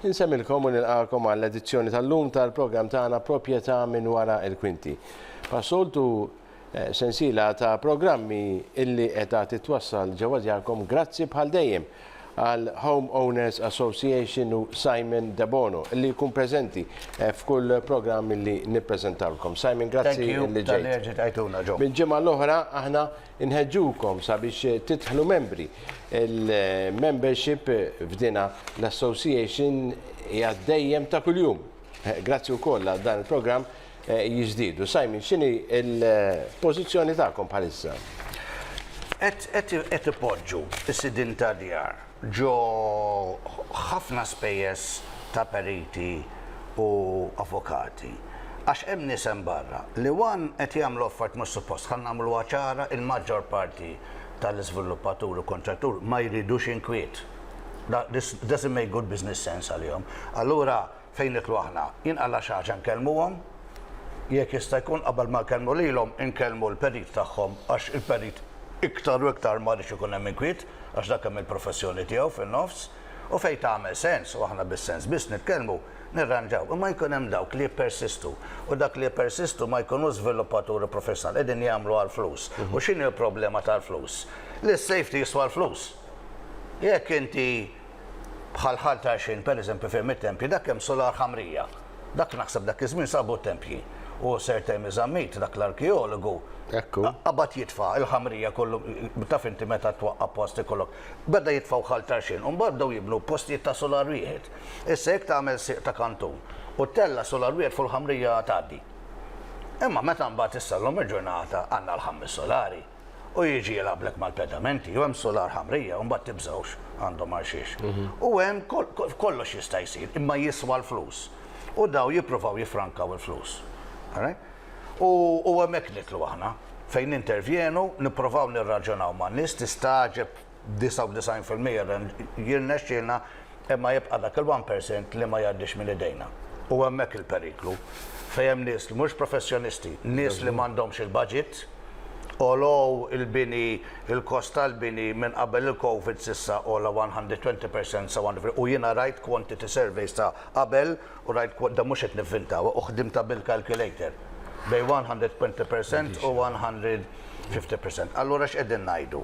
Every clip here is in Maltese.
Insemmilkom u nilqakom għall-edizzjoni tal-lum tal-programm tagħna Propjeta minn wara il-Kwinti. Passoltu sensiela ta' programmi illi qed titwassal ġewwa djarkom grazzi bħal dejjem għal Home Owners Association u Simon De Bono illi jkun preżenti f'kull programm illi nippreżentawlkom. Simon, grazzi illi ġejt. Bil-ġimgħa l-oħra aħna inħeġġukom sabiex titħlu membri. Il-membership f'dina l-association hija dejjem ta' kuljum. Grazzi wkoll għal dan il-programm jiżdiedu. Simon, x'inhi l-pożizzjoni tagħkom bħalissa? Qed ipoġġu is-sidin ta' djar ġo ħafna spejjeż ta' periti u avukati. Għax hemm nies hemm barra li qed jagħmlu offert mhux suppost ħan nagħmluha ċara il-maġġor parti tal-iżviluppatur u kontratur ma jridux inkwiet. This doesn't make good business sense għalihom. Allura fejn nitlu aħna jinqalla xi ħaġa nkellmuhom, jekk jista' jkun qabel ma nkellmu lilhom inkellmu l-perit tagħhom għax il-perit iktar u iktar ma rridx ikun hemm inkwiet għax dak hemm il-professjoni tiegħu fin-nofs u fejn tagħmel sens u aħna bis-sens biss nitkellmu nirranġaw, imma jkun hemm dawk li jippersistu u dak li jippersistu ma jkunux żviluppaturi professjonali qegħdin jagħmlu għall-flus. U x'inhi l-problema tal-flus? Li s-safety jiswa l-flus. Jekk inti bħal ħaltaxin pereżempju fejn it-tempji dak hemm solar ħamrija. Dak naħseb dak iż-żmien sabu t-tempji. U sertem iżammit dak l-arkeologu qabad jitfa' il-ħamrija kollu taf inti meta twaqqaf post ikollok. Beda jitfgħu ħaltaxin u mbagħad bdew jibnu postijiet ta' solar wieħed. Issa jekk tagħmel sieq ta' kantun u tella solar wieħed fuq il-ħamrija tgħaddi. Imma meta mbagħad issa llum il-ġurnata għandna l-ħammis solari u jiġi jilgħablek mal-pedamenti u hemm solar ħamrija u mbagħad tibżgħux għandhom għalxiex. U hemm kollox jista' jsir imma jiswa l-flus. U daw jippruvaw jiffrankaw il-flus. U hemmhekk nitlu aħna fejn intervjenu nippruvaw nirraġunaw ma' nies tistaġeb 99% jirnexxielna imma jibqa' dak il-1% li ma jgħaddix minn idejna. U hemmhekk il-periklu fejn hemm nies li mhux professjonisti, nies li m'għandhomx il-budget, olow il-bini, il-kost tal-bini minn qabel il-Covid sissa ola 120% sa 100%. U jiena rajt quantity surveys ta' qabel u rajt da mhux qed nivvintaw u ħdimta bil-calculator bej 120% u 150%. Allura x'qegħdin ngħidu?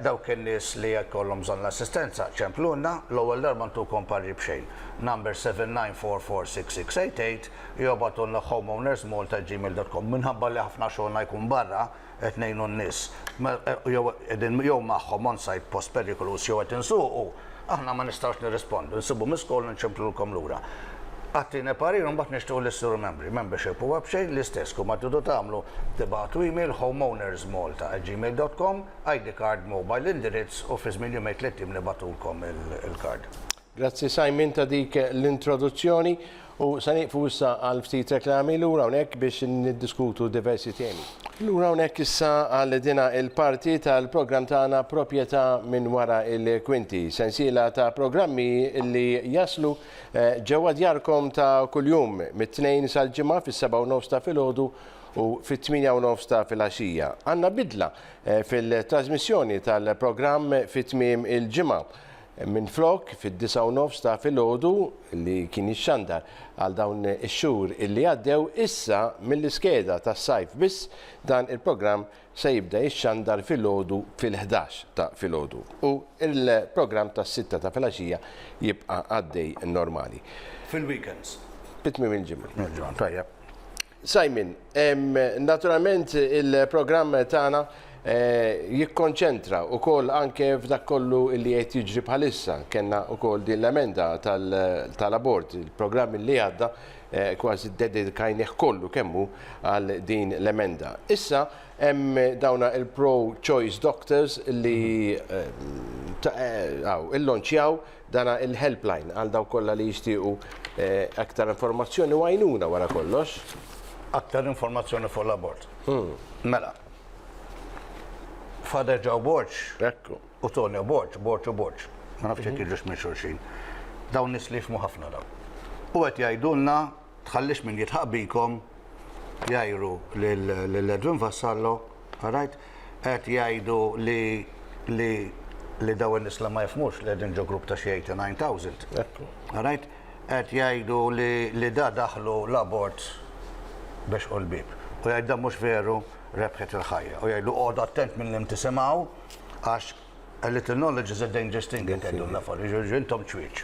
Dawk in-nies li jkollhom bżonn l-assistenza ċemplunna l-ewwel darba ntukom parri b'xejn. Number 79446688 jobgħatulna homeownersmalta@gmail.com minħabba li ħafna xogħolna jkun barra qed ngħinu n-nies. Jew magħhom on-site post perikolus jew qed insuqu, aħna ma nistgħux nirrispondu, nsibu miskol nċemplulkom lura. Għattini parir mbagħad nixtiequ l-issiru membership huwa b'xejn l-istess kum ma tridu tagħmlu tibgħatu email homeownersmalta@gmail.com, ID card mobile indirizz u fi żmien jumejn tliet nibgħatulkom il-card. Grazzi Simon ta' dik l-introduzzjoni u sa nieqfu issa għal ftit reklami lura hawnhekk biex niddiskutu diversi temi. Lura hawnhekk issa għal dina il-parti tal-programm tagħna Propjeta minn wara il-Kwinti, sensiela ta' programmi li jaslu ġewwa djarkom ta' kuljum mit-tnejn sal-ġimgħa fis-7:09 ta' filgħodu u fit-8:09 ta' filgħaxija. Għandna bidla fil-trasmissjoni tal-programm fit-tmiem il-ġimgħa. Minn flok fid-9:09 ta' filgħodu li kien ixxandar għal dawn ix-xhur illi għaddew issa mill-iskeda tas-sajf biss dan il-programm se jibda jixxandar filgħodu fil-11 ta' filgħodu u il-programm tas-6 ta' filgħaxija jibqa' għaddej normali. Fil-weekends. Fit-tmiem il-ġimgħa. Tajjeb. Simon, naturalment il-programm tagħna jikkonċentra wkoll anke f'dak kollu li qed jiġri bħalissa. Kellna wkoll din l-emenda tal-abort, il-programm li għadda kważi dedikajnieh kollu kemmu għal din l-emenda. Issa hemm dawna il-pro-choice doctors li illonċjaw dana il-helpline għal daw kollha li jixtiequ aktar informazzjoni u għajnuna wara kollox. Aktar informazzjoni fuq l-abort. Mela. Father Joe Borch u Tony Borch, Borch u Borch. Ma nafx qed jiġux minn xulxin. Dawn nies li jifhmu ħafna dawn. U qed jgħidulna tħallix min jitħaq bikom jgħidu lil-Edwin Vassallo, right? Qed jgħidu li dawn nies ma jifhmux li qegħdin ġo grupp ta' xi 89,000. Right? qed jgħidu li da daħlu l-abort biex u l-bib. U jgħidda mhux veru rebħet il-ħajja. U jgħidu għodu attent minn li tisimgħu għax a little knowledge is a dangerous thing jgħidu l-affar. Intom ċwieċ,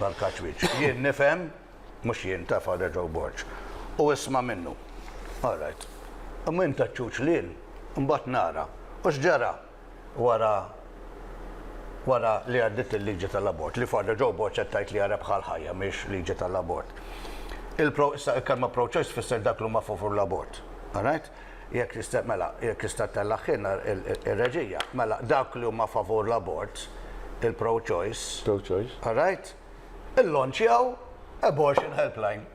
barka ċwieċ. Jien nifhem, mhux jien ta' Father Joe Borch. U isma' minnu. All right. Minn ta' ċuċ lil, mbagħad nara. U x'ġara wara li għaddit il-liġi tal-abort. Li Father Joe Borch qed tgħid li għara bħal ħajja mhix liġi tal-abort. Il-kelma pro-choice tfisser dak li huma favur l-abort. All right? Jekk tista' tellaħħin ir-reġija, mela dak li huma favur l-abort, il-pro-choice. Pro-choice. All right? Il-launchjaw abortion helpline.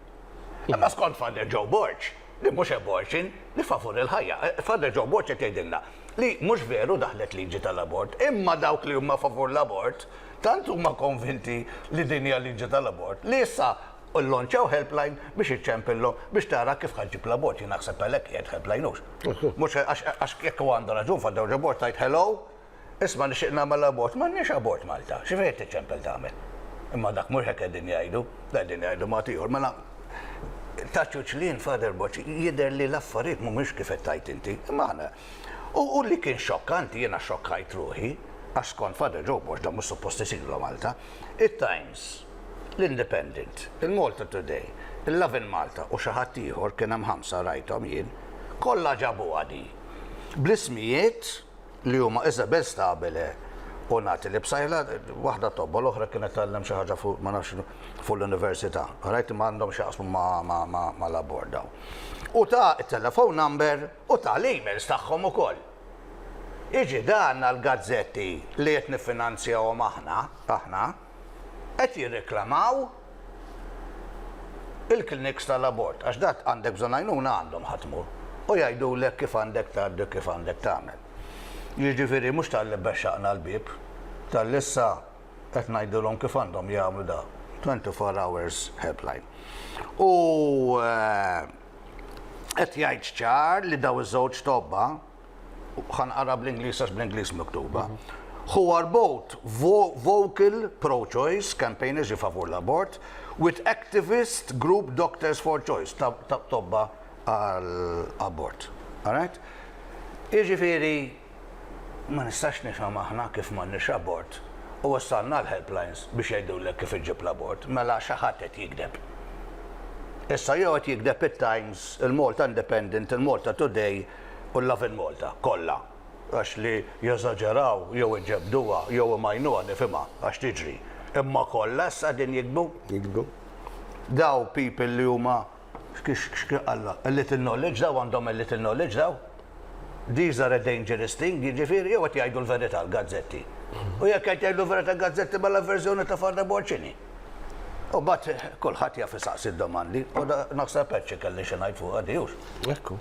Imma skont Father Joe Borch, li mhux abortion, li favur il-ħajja. Father Joe Borch qed jgħidilna li mhux veru daħlet liġi tal-abort, imma dawk li huma favur l-abort, tant huma konvinti li din hija liġi tal-abort, li issa l-launchaw helpline biex iċċempilhom biex tara kif ħaġġib l-abort. Jien naħseb għalhekk qiegħed helpline hux. Mhux għax jekk huwa għandu raġun Father Joe Borch tgħid hello, isma' nixtieq nagħmel abort, m'għandniex abort Malta, xi fejn tiċċempel tagħmel. Imma dak mhux hekk qegħdin jgħidu, qegħdin jgħidu ma tieħor. Mela taċċuċ lien Father Borch jidher li l-affarijiet mhumiex kif qed tgħid inti. Imma u li kien xokkanti, jiena xokkajt ruħi, għax skont Father Joe Borch da mhux suppost isiru Malta, it-Times, l-Independent, il-Malta Today, il-Love in Malta u xi ħadd ieħor kien hemm ħamsa rajthom jien, kollha ġabuha di. Bl-ismijiet li huma Isabel Stabile u nagħti li bsajla waħda tobba l-oħra kienet tgħallem xi ħaġa fuq ma nafx fuq l-università. Rajt ma għandhom x'jaqsmu ma l-abort daw. U ta' it-telefon number u ta' l-emails tagħhom ukoll. Iġi dan l-gazzetti li qed niffinanzjawhom aħna qed jirriklamaw il-kliniks tal-abort għax dak għandek bżonn għajnuna għandhom ħatmu u jgħidulek kif għandek tgħaddi kif għandek tagħmel. Jiġifieri mhux tal-li bexxaqna l-bib, tal-issa qed ngħidulhom kif għandhom jagħmlu da 24 hours helpline. U qed jgħid ċar li daw iż-żewġ tobba ħanqara bl-Ingliż għax bl-Ingliż miktuba. Who are both vocal pro-choice campaigners favur l-abort with activist group Doctors for Choice tobba għal-abort. All right? Jiġifieri ma nistax nifhem aħna kif m'għandniex abort u wassalna l-helplines biex jgħidulek kif iġġib l-abort, mela xi ħadd qed jikdeb. Issa jew qed jikdeb it-Times, il-Malta Independent, il-Malta Today u l-Love in Malta kollha għax li jeżaġeraw jew iġġebduha jew imajnuha nifhimha għax tiġri. Imma kollha issa din jikbu. Jikbu. Daw people li huma Alla, a little knowledge daw għandhom a little knowledge daw. These are a dangerous thing, jiġifieri jew qed jgħidu l-verità l-gazzetti. U jekk qed jgħidu l-verità l-gazzetti bella verżjoni ta' Father Borch x'inhi. U bat kulħadd jaf isaqsi d-domandi u naħseb hekk kelli xi ngħid fuq għadihux. Ekku.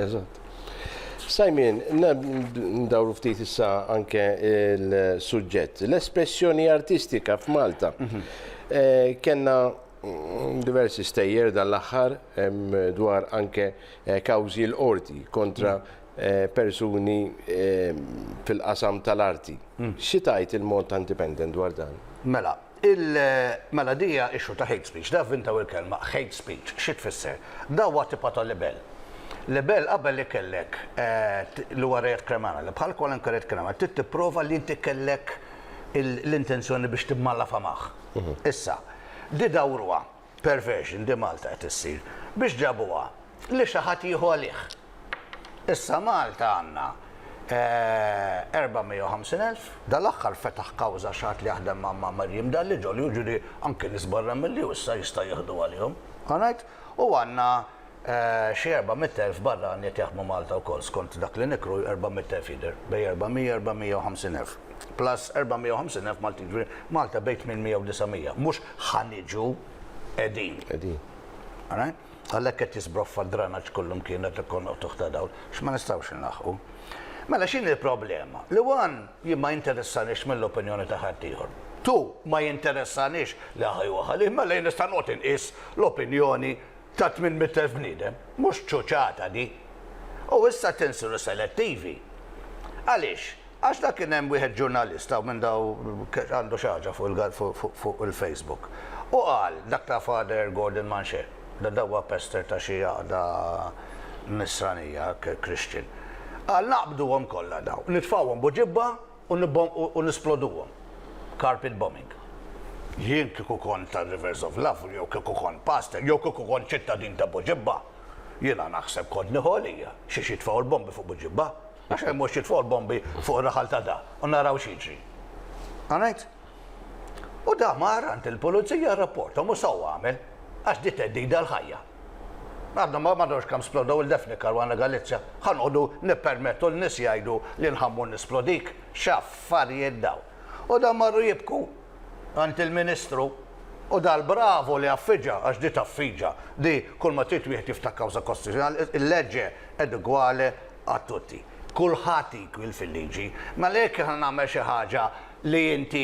Eżatt. Sajmin, ndawru ftit issa anke il-suġġett. L-espressjoni artistika f'Malta. Kenna diversi stejjer dal-aħħar dwar anke kawżi l-qorti kontra persuni fil-qasam tal-arti. Xi tajt il-Malta Independent dwar dan? Mela dija ixu ta' hate speech, da' vintaw il-kelma hate speech, xi tfisser? Da' huwa tipa ta' libel. Libel qabel li kellek l-warajat kriminali, bħal kwalunkwe rejat kriminali, trid tipprova li inti kellek l-intenzjoni biex timmalla famaħ. Issa, di dawruha perversion di Malta qed issir biex ġabuha li xi ħadd jieħu għalih. Issa Malta għandna 450,000, dal-aħħar fetaħ kawża xi ħadd li jaħdem ma' Marjim Dalli ġoli jiġri anke nies barra milli issa jista' jieħdu għalihom. U għandna xi 400,000 barra qed jaħdmu Malta wkoll skont dak li nikru 400,000 jidher bej 400,000 plus 450,000 Malti Malta bejn 800 u 900 mhux ħaniġu qegħdin. Għalhekk qed jisbroffa d-dranaġġ kullum kienet ikun tuħta dawl x'ma nistgħux inlaħqu. Mela x'inhi l-problema? Li wan jien ma jinteressanix mill-opinjoni ta' ħadd ieħor. Tu ma jinteressanix li ħajwaħal imma lejn nista' nagħti inqis l-opinjoni ta' 800,000 bniedem, mhux ċuċata di. U issa tinsiru selettivi. Għaliex? Għax dak kien hemm wieħed ġurnalista minn daw għandu xi ħaġa fuq il-Facebook. U qal dak ta' Father Gordon Manche, da huwa pester ta' xi għaqda nisranija Christian. Qal naqbduhom kollha daw, nitfawhom buġibba u nisploduhom. Carpet bombing. Jien kieku kont ta' Rivers of Love, jew kieku kont pastor, jew kieku kont ċittadin ta' buġibba, jiena naħseb kont nieħolija xi jitfgħu l-bombi fuq buġibba. Għax hemm mhux jitfgħu l-bombi fuq ir-raħal ta' da, u naraw x'jiġri. Alright? U da mar għand il-pulizija rapport, u sewwa għamel, għax di teddida l-ħajja. Għadna ma madux kam splodaw il-Defnikar għana Galizja, ħanqodu nippermettu l-nis jgħidu li nħammu nisplodik, xaffarijiet daw. U da marru jibku għand il-Ministru, u da l-bravo li affiġa, għax di taffiġa, di kull ma trid wieħed jiftaħ kawża kostituzzjonali, il-leġġe ed gwale għat tutti. Kulħadd ikwil fil-liġi, ma lek ħan nagħmel xi ħaġa li inti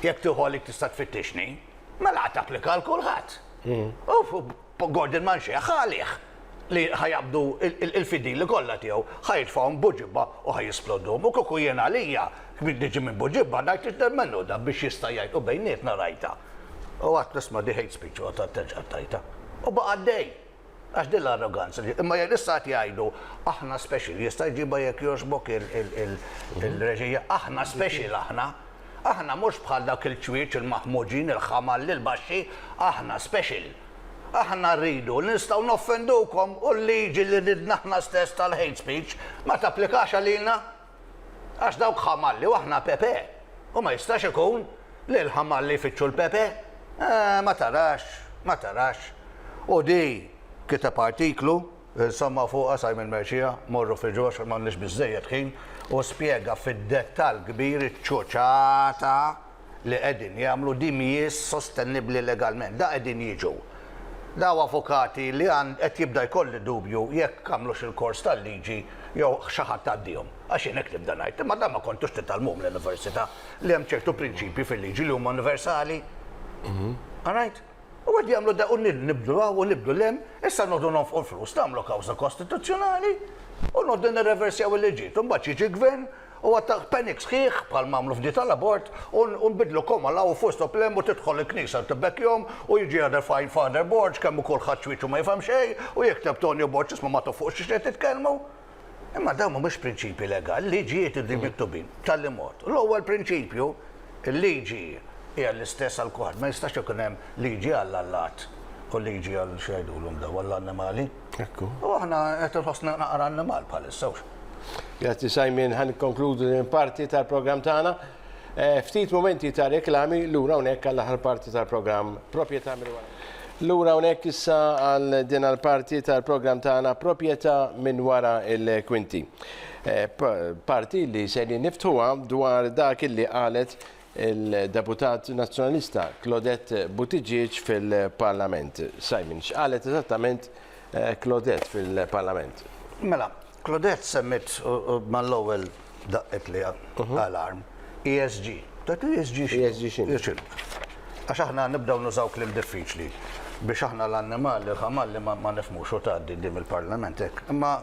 jekk tieħolik tista' tfittixni, mela qed tapplika l kulħadd. Gordon Manche ħalih li ħajabdu il-fidili kollha tiegħu ħajtfgħuhom buġibba u ħajisploduhom u kieku jien għalija niġi minn buġibba ngħid nittemmennu da biex jista' jgħid u bejnietna rajta. U qatt nisma' di hate speech u qatt terġa' tajta. U baqa' għaddej. Għax din l-arroganza, imma jek nistat jgħidu, aħna special, jista' jġibha jekk jogħġbok il-reġija, aħna special aħna mhux bħal dak il-ċwieċ, il-maħmuġin, il-ħamalli, il-baxxi, aħna special. Aħna rridu, nistgħu noffendukom u l-liġi li ridna aħna stess tal-hate speech ma tapplikax għalina. Għax dawk ħamalli u aħna Pepe. U ma jistax ikun li l-ħamalli jfittxu l-Pepe. Ma tarax. U di kiteb artiklu, insomma fuqha Simon Merċija, morru fi ġox m'għandniex biżżejjed ħin, u spjega fid-dettall kbir iċ-ċuċata li qegħdin jagħmlu di mhijiex sostenibbli legalment, da qegħdin jiġu. Daw avukati li qed jibda jkolli dubju jekk għamlux il-kors tal-liġi jew xi ħadd għaddihom. Għax jien hekk nibda ngħid, imma dan ma kontux titgħallmuhom l-università li hemm ċertu prinċipji fil-liġi li huma universali. Alright? U għad jgħamlu da' u nibdu għaw u nibdu l-em, issa noddu nofqu l-flus, tamlu kawza kostituzzjonali, u noddu nirreversjaw il-leġit, un baċi ġi gvern, u għatta penik sħiħ, bħal mamlu fdi tal-abort, u nbidlu koma law u fustu plem u tidħol il-knisa t-tibek jom, u jiġi għadar fajn father boards, kemmu kol ħadċwiċu ma jifam xej, u jikteb Tonio Borċ isma ma tofuq xiex titkelmu. Imma dawn mhux prinċipji legali, liġijiet id miktubin tal-imot. L-ewwel prinċipju, il-liġi hija l-istess għal kulħadd, ma jistax ikun hemm liġi għall-allat u liġi għal xejdulhom daw għall-annimali. Ekku. U aħna qed inħossna naqra annimal bħalissa. Grazzi Simon, ħan konkludu l-parti tal-programm tagħna. Ftit momenti ta' reklami lura hawnhekk għall-aħħar parti tal-programm Propjeta minn wara. Lura hawnhekk issa għal din għall-parti tal-programm tagħna Propjeta minn wara il-Kwinti. Parti li se niftuha dwar dak illi qalet il-deputat nazzjonalista Claudette Buttigieg fil-Parlament. Simon, x'qalet eżattament Claudette fil-Parlament? Mela, Claudette semmit mal-ewwel daqqet li alarm ESG. Dak ESG x'inhu? Għax aħna nibdew nużaw kliem diffiċli biex aħna l-annimali, l-ħamalli ma nifhmux u tgħaddi dim il-Parlament hekk. Imma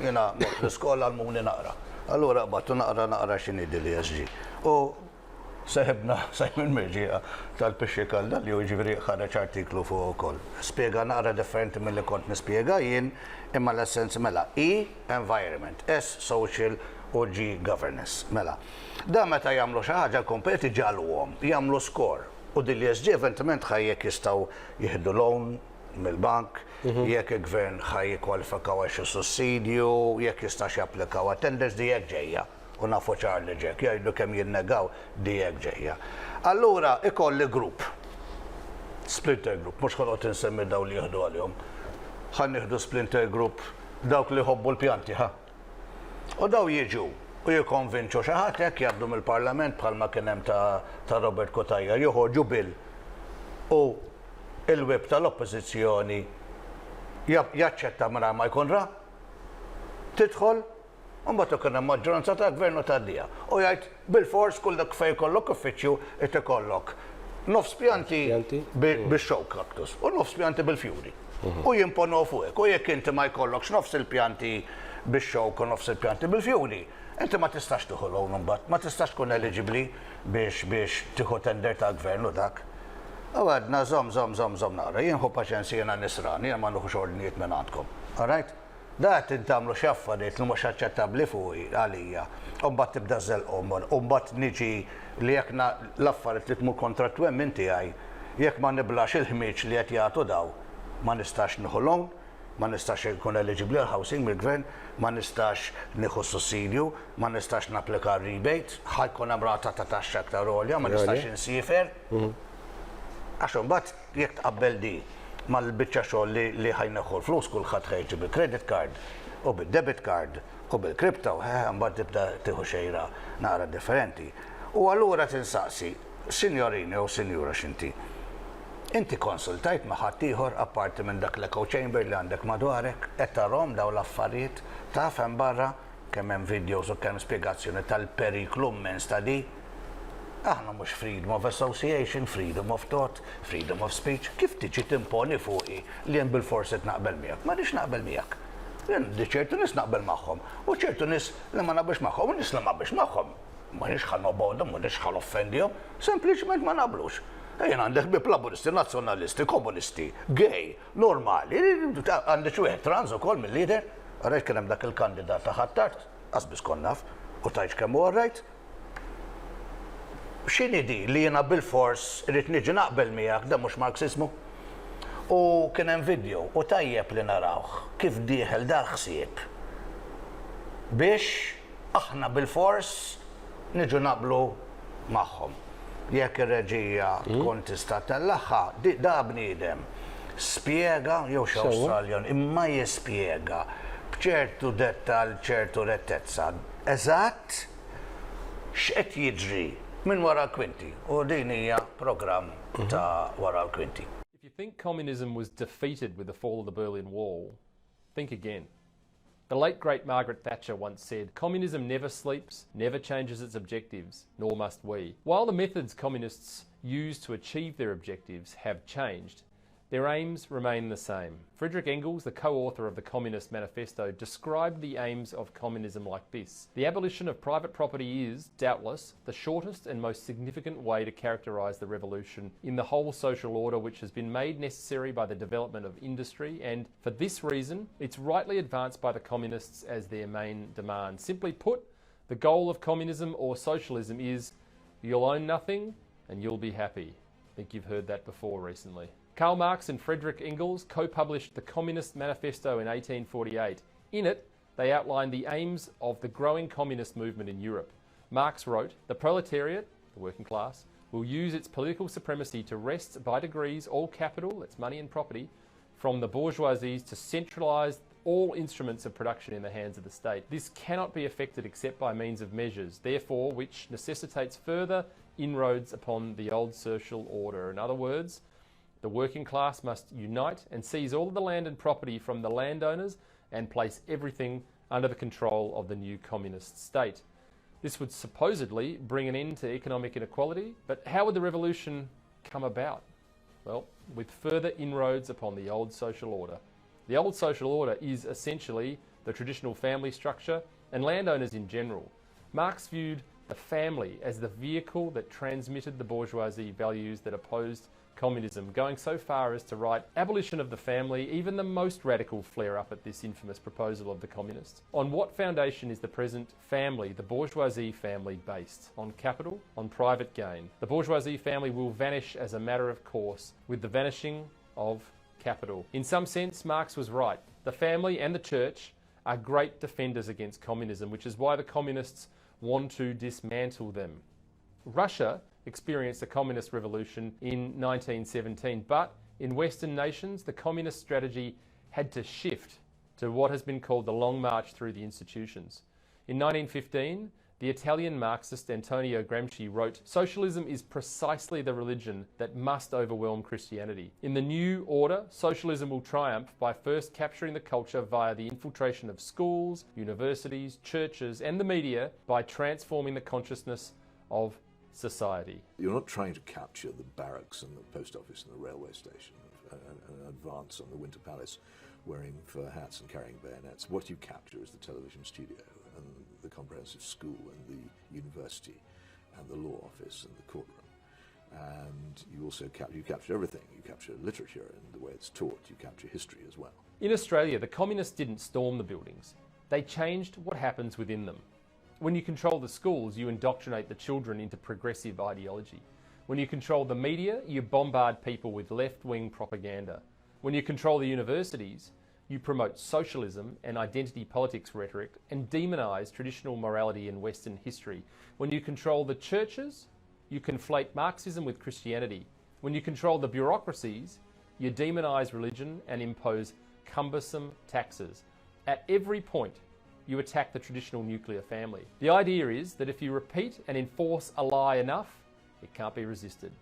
jiena l-iskola għall-muni naqra. Allura qbadtu naqra x'inhi l-ESG. U seħibna Simon Merġija tal-Pixxi Kalda li ġifieri ħareġ artiklu fuq ukoll. Spjega naqra differenti milli kont nispjega jien, imma l-essenz mela E environment, S social u G governance. Mela. Da meta jagħmlu xi ħaġa kompeti ġalluhom, jagħmlu skor. U din l-ESG eventiment ħajjek jistgħu jieħdu loan mill-bank, jekk il-gvern ħaj jikkwalifikaw għal xi sussidju, jekk jistax japplikaw tenders di jekk ġejja. U nafu ċar li ġek, jgħidu kemm jinnegaw dijek ġejja. Allura, ikolli grupp, splinter group, mux ħolqot insemmi daw li jihdu għal-jom. Ħan nieħdu splinter group dawk li jħobbu l-pjanti, ha? U daw jiġu, u jikonvinċu xaħat jekk jabdu mill-parlament bħalma kien hemm ta' Robert Kotajja, joħorġu bil. U il-web tal-oppożizzjoni jaċċetta mara ma jkun ra, tidħol, Mbagħad ikun hemm maġġoranza ta' gvernu tgħaddija. U jgħid bil-fors kull dak fejn jkollok uffiċċju qed ikollok nofs pjanti bix-show cactus u nofs pjanti bil-fjuri. U jimponu fuqek. U jekk inti ma jkollokx nofs il-pjanti bix-xow kun nofs il-pjanti bil-fjuri. Inti ma tistax tieħu loan imbagħad, ma tistax tkun eligibbli biex tieħu tender ta' gvern u dak. U għadna zom nara, jien hu paċenzi jiena nisrani, jien ma nuħux ordnijiet minn għandkom. All right? Dat intamlu xaffariet li mhux aċċettabbli fuqi għalija. U mbagħad tibda żelqhom, u mbagħad niġi li jekk l-affarijiet li tmur kontra t-twemmin tiegħi, jekk ma niblax il-ħmieġ li qed jagħtu daw, ma nistax nieħu loan, ma nistax nkun eligibbli għal housing mill-gvern, ma nistax nieħu sussidju, ma nistax napplika rebate, ħajkun hemm rata ta' taxxa aktar għolja, ma nistax insifer. Għax imbagħad jekk tqabbel di mal-biċċa xogħol li ħajneħu l-flus kulħadd ħejġi bil-credit card u bil-debit card u bil-kripto, mbagħad tibda tieħu xejra nara differenti. U allura tinsaqsi, sinjorini u sinjura x'inti, inti konsultajt ma' ħadd ieħor apparti minn dak l-echo chamber li għandek madwarek, qed tarahom dawn l-affarijiet, taf hemm barra kemm hemm videos u kemm spjegazzjoni tal-periklu immens ta' di. Aħna mhux freedom of association, freedom of thought, freedom of speech. Kif tiġi timponi fuqi li hemm bil-forsi naqbel miegħek? Ma nix naqbel miegħek. Jien di ċertu nies naqbel magħhom u ċertu nies li ma naqbilx magħhom u nies li ma naqbilx magħhom. Ma nix ħan nobgħodhom, ma nix ħan offendihom, sempliċement ma naqblux. Jien għandek bib laburisti, nazzjonalisti, komunisti, gay, normali, għandek wieħed trans ukoll mill-lider. Rajt kien hemm dak il-kandidat ta' ħattart, qasbis kon naf, u tajx kemm huwa rajt. X'inhi di li jiena bil-fors irid niġi naqbel miegħek dan mhux Marxismu? U kien hemm video u tajjeb li narawh kif dieħel dar ħsieb biex aħna bil-fors niġu naqblu magħhom. Jekk ir-reġija tkun tista' tellaħħa, da bniedem spjega jew xi Awstraljan imma jispjega b'ċertu dettal, ċertu rettezza. Eżatt x'qed jiġri minn wara l-Kwinti, u din hija programm ta' wara l-Kwinti. If you think communism was defeated with the fall of the Berlin Wall, think again. The late great Margaret Thatcher once said, "Communism never sleeps, never changes its objectives, nor must we." While the methods communists use to achieve their objectives have changed, their aims remain the same. Friedrich Engels, the co-author of the Communist Manifesto, described the aims of communism like this. The abolition of private property is, doubtless, the shortest and most significant way to characterise the revolution in the whole social order which has been made necessary by the development of industry, and for this reason, it's rightly advanced by the communists as their main demand. Simply put, the goal of communism or socialism is, you'll own nothing and you'll be happy. I think you've heard that before recently. Karl Marx and Friedrich Engels co-published the Communist Manifesto in 1848. In it, they outlined the aims of the growing communist movement in Europe. Marx wrote, "The proletariat, the working class, will use its political supremacy to wrest by degrees all capital, that's money and property, from the bourgeoisies to centralise all instruments of production in the hands of the state. This cannot be effected except by means of measures, therefore, which necessitates further inroads upon the old social order." In other words, the working class must unite and seize all of the land and property from the landowners and place everything under the control of the new communist state. This would supposedly bring an end to economic inequality, but how would the revolution come about? Well, with further inroads upon the old social order. The old social order is essentially the traditional family structure and landowners in general. Marx viewed the family as the vehicle that transmitted the bourgeoisie values that opposed communism, going so far as to write, "Abolition of the family, even the most radical flare up at this infamous proposal of the communists. On what foundation is the present family, the bourgeoisie family, based? On capital, on private gain. The bourgeoisie family will vanish as a matter of course with the vanishing of capital." In some sense, Marx was right. The family and the church are great defenders against communism, which is why the communists want to dismantle them. Russia experienced a communist revolution in 1917, but in Western nations, the communist strategy had to shift to what has been called the Long March through the institutions. In 1915, the Italian Marxist Antonio Gramsci wrote, "Socialism is precisely the religion that must overwhelm Christianity. In the new order, socialism will triumph by first capturing the culture via the infiltration of schools, universities, churches, and the media by transforming the consciousness of society." You're not trying to capture the barracks and the post office and the railway station and advance on the Winter Palace. wearing fur hats and carrying bayonets. What you capture is the television studio and the comprehensive school and the university and the law office and the courtroom. And you also capture everything. You capture literature and the way it's taught. You capture history as well. In Australia, the communists didn't storm the buildings. They changed what happens within them. When you control the schools, you indoctrinate the children into progressive ideology. When you control the media, you bombard people with left-wing propaganda. When you control the universities, you promote socialism and identity politics rhetoric and demonise traditional morality and Western history. When you control the churches, you conflate Marxism with Christianity. When you control the bureaucracies, you demonise religion and impose cumbersome taxes. At every point, you attack the traditional nuclear family. The idea is that if you repeat and enforce a lie enough, it can't be resisted.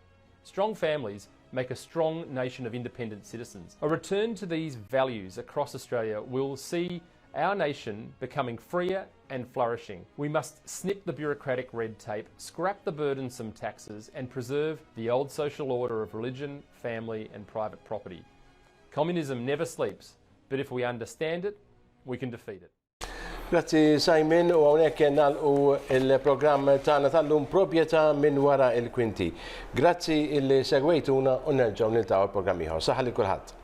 Strong families make a strong nation of independent citizens. A return to these values across Australia will see our nation becoming freer and flourishing. We must snip the bureaucratic red tape, scrap the burdensome taxes, and preserve the old social order of religion, family, and private property. Communism never sleeps, but if we understand it, we can defeat it. Grazzi Simon, u għonek nalqu il-programm tagħna tal-lum Propjeta minn wara il-Kwinti. Grazzi il-segwejtuna u nerġgħu niltaqgħu il-programm ieħor. Saħħa li kulħadd.